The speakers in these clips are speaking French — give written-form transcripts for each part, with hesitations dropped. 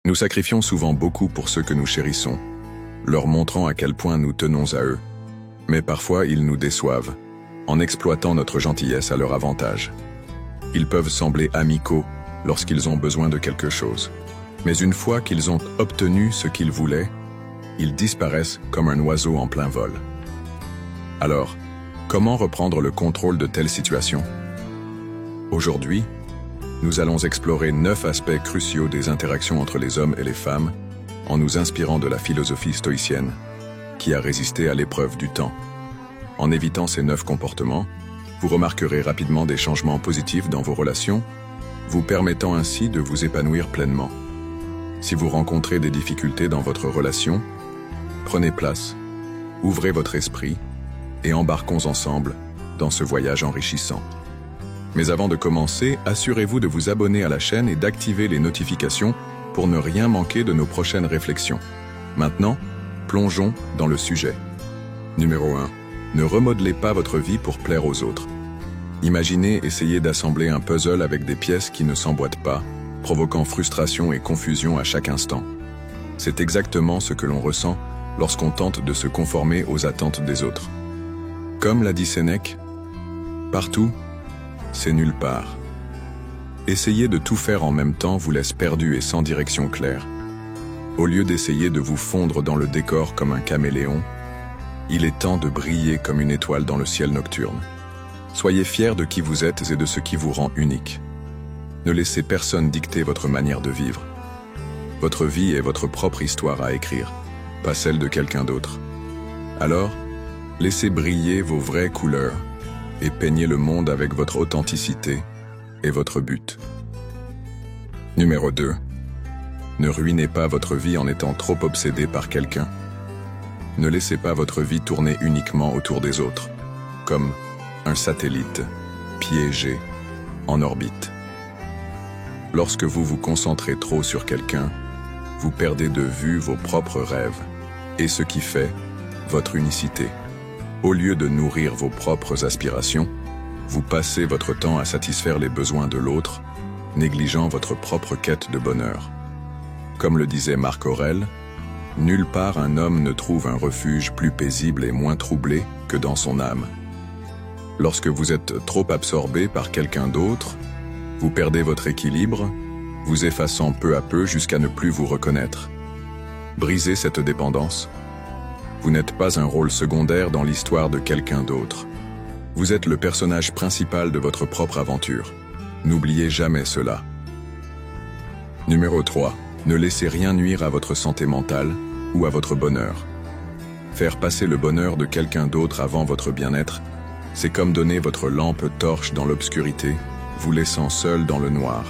Nous sacrifions souvent beaucoup pour ceux que nous chérissons, leur montrant à quel point nous tenons à eux. Mais parfois, ils nous déçoivent, en exploitant notre gentillesse à leur avantage. Ils peuvent sembler amicaux lorsqu'ils ont besoin de quelque chose. Mais une fois qu'ils ont obtenu ce qu'ils voulaient, ils disparaissent comme un oiseau en plein vol. Alors, comment reprendre le contrôle de telles situations? Aujourd'hui, nous allons explorer 9 aspects cruciaux des interactions entre les hommes et les femmes en nous inspirant de la philosophie stoïcienne qui a résisté à l'épreuve du temps. En évitant ces 9 comportements, vous remarquerez rapidement des changements positifs dans vos relations, vous permettant ainsi de vous épanouir pleinement. Si vous rencontrez des difficultés dans votre relation, prenez place, ouvrez votre esprit et embarquons ensemble dans ce voyage enrichissant. Mais avant de commencer, assurez-vous de vous abonner à la chaîne et d'activer les notifications pour ne rien manquer de nos prochaines réflexions. Maintenant, plongeons dans le sujet. Numéro 1. Ne remodelez pas votre vie pour plaire aux autres. Imaginez essayer d'assembler un puzzle avec des pièces qui ne s'emboîtent pas, provoquant frustration et confusion à chaque instant. C'est exactement ce que l'on ressent lorsqu'on tente de se conformer aux attentes des autres. Comme l'a dit Sénèque, partout, c'est nulle part. Essayer de tout faire en même temps vous laisse perdu et sans direction claire. Au lieu d'essayer de vous fondre dans le décor comme un caméléon, il est temps de briller comme une étoile dans le ciel nocturne. Soyez fiers de qui vous êtes et de ce qui vous rend unique. Ne laissez personne dicter votre manière de vivre. Votre vie est votre propre histoire à écrire, pas celle de quelqu'un d'autre. Alors, laissez briller vos vraies couleurs et peignez le monde avec votre authenticité et votre but. Numéro 2. Ne ruinez pas votre vie en étant trop obsédé par quelqu'un. Ne laissez pas votre vie tourner uniquement autour des autres, comme un satellite piégé en orbite. Lorsque vous vous concentrez trop sur quelqu'un, vous perdez de vue vos propres rêves et ce qui fait votre unicité. Au lieu de nourrir vos propres aspirations, vous passez votre temps à satisfaire les besoins de l'autre, négligeant votre propre quête de bonheur. Comme le disait Marc Aurèle, « Nulle part un homme ne trouve un refuge plus paisible et moins troublé que dans son âme. » Lorsque vous êtes trop absorbé par quelqu'un d'autre, vous perdez votre équilibre, vous effaçant peu à peu jusqu'à ne plus vous reconnaître. Brisez cette dépendance. Vous n'êtes pas un rôle secondaire dans l'histoire de quelqu'un d'autre. Vous êtes le personnage principal de votre propre aventure. N'oubliez jamais cela. Numéro 3. Ne laissez rien nuire à votre santé mentale ou à votre bonheur. Faire passer le bonheur de quelqu'un d'autre avant votre bien-être, c'est comme donner votre lampe torche dans l'obscurité, vous laissant seul dans le noir.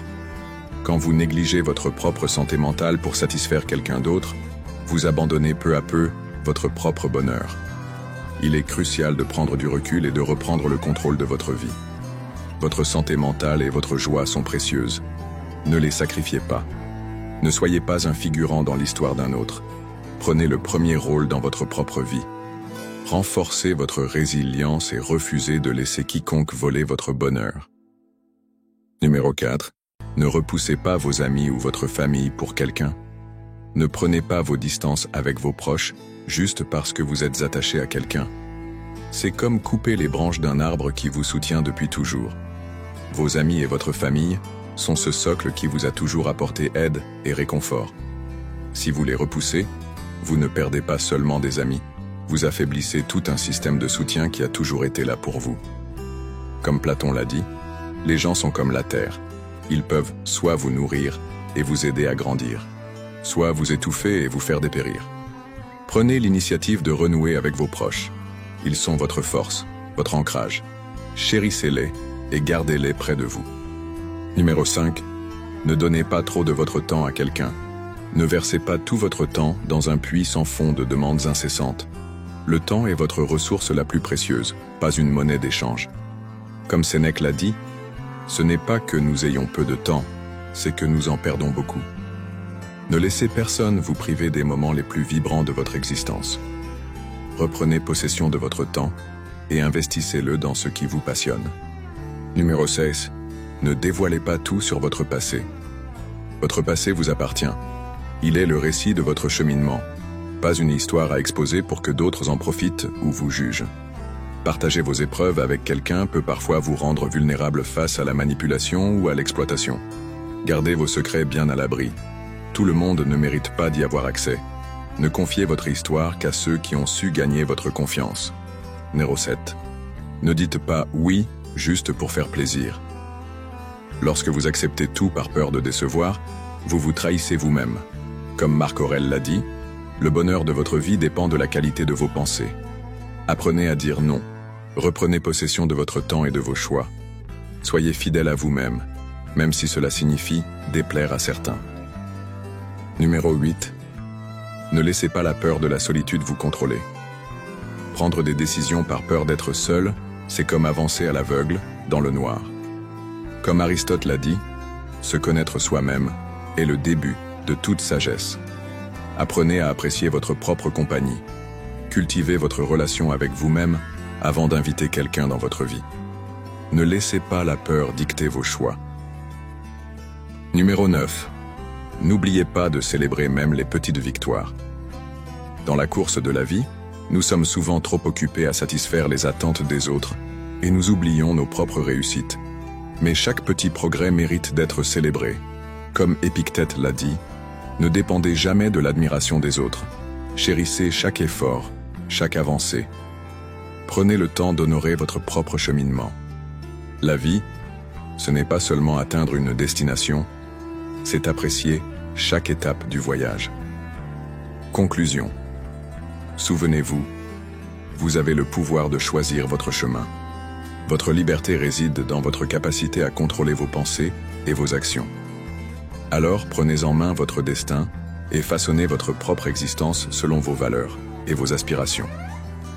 Quand vous négligez votre propre santé mentale pour satisfaire quelqu'un d'autre, vous abandonnez peu à peu votre propre bonheur. Il est crucial de prendre du recul et de reprendre le contrôle de votre vie. Votre santé mentale et votre joie sont précieuses. Ne les sacrifiez pas. Ne soyez pas un figurant dans l'histoire d'un autre. Prenez le premier rôle dans votre propre vie. Renforcez votre résilience et refusez de laisser quiconque voler votre bonheur. Numéro 4. Ne repoussez pas vos amis ou votre famille pour quelqu'un. Ne prenez pas vos distances avec vos proches juste parce que vous êtes attaché à quelqu'un. C'est comme couper les branches d'un arbre qui vous soutient depuis toujours. Vos amis et votre famille sont ce socle qui vous a toujours apporté aide et réconfort. Si vous les repoussez, vous ne perdez pas seulement des amis, vous affaiblissez tout un système de soutien qui a toujours été là pour vous. Comme Platon l'a dit, les gens sont comme la terre. Ils peuvent soit vous nourrir et vous aider à grandir, soit vous étouffer et vous faire dépérir. Prenez l'initiative de renouer avec vos proches. Ils sont votre force, votre ancrage. Chérissez-les et gardez-les près de vous. Numéro 5. Ne donnez pas trop de votre temps à quelqu'un. Ne versez pas tout votre temps dans un puits sans fond de demandes incessantes. Le temps est votre ressource la plus précieuse, pas une monnaie d'échange. Comme Sénèque l'a dit, ce n'est pas que nous ayons peu de temps, c'est que nous en perdons beaucoup. Ne laissez personne vous priver des moments les plus vibrants de votre existence. Reprenez possession de votre temps et investissez-le dans ce qui vous passionne. Numéro 16. Ne dévoilez pas tout sur votre passé. Votre passé vous appartient. Il est le récit de votre cheminement, pas une histoire à exposer pour que d'autres en profitent ou vous jugent. Partager vos épreuves avec quelqu'un peut parfois vous rendre vulnérable face à la manipulation ou à l'exploitation. Gardez vos secrets bien à l'abri. Tout le monde ne mérite pas d'y avoir accès. Ne confiez votre histoire qu'à ceux qui ont su gagner votre confiance. Numéro 7. Ne dites pas « oui » juste pour faire plaisir. Lorsque vous acceptez tout par peur de décevoir, vous vous trahissez vous-même. Comme Marc Aurèle l'a dit, le bonheur de votre vie dépend de la qualité de vos pensées. Apprenez à dire non. Reprenez possession de votre temps et de vos choix. Soyez fidèle à vous-même, même si cela signifie déplaire à certains. Numéro 8. Ne laissez pas la peur de la solitude vous contrôler. Prendre des décisions par peur d'être seul, c'est comme avancer à l'aveugle, dans le noir. Comme Aristote l'a dit, se connaître soi-même est le début de toute sagesse. Apprenez à apprécier votre propre compagnie. Cultivez votre relation avec vous-même avant d'inviter quelqu'un dans votre vie. Ne laissez pas la peur dicter vos choix. Numéro 9. N'oubliez pas de célébrer même les petites victoires. Dans la course de la vie, nous sommes souvent trop occupés à satisfaire les attentes des autres et nous oublions nos propres réussites. Mais chaque petit progrès mérite d'être célébré. Comme Épictète l'a dit, ne dépendez jamais de l'admiration des autres. Chérissez chaque effort, chaque avancée. Prenez le temps d'honorer votre propre cheminement. La vie, ce n'est pas seulement atteindre une destination, c'est apprécier chaque étape du voyage. Conclusion. Souvenez-vous, vous avez le pouvoir de choisir votre chemin. Votre liberté réside dans votre capacité à contrôler vos pensées et vos actions. Alors prenez en main votre destin et façonnez votre propre existence selon vos valeurs et vos aspirations.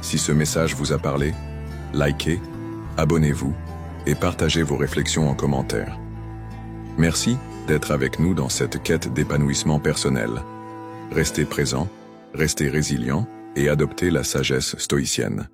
Si ce message vous a parlé, likez, abonnez-vous et partagez vos réflexions en commentaire. Merci d'être avec nous dans cette quête d'épanouissement personnel. Restez présent, restez résilient et adoptez la sagesse stoïcienne.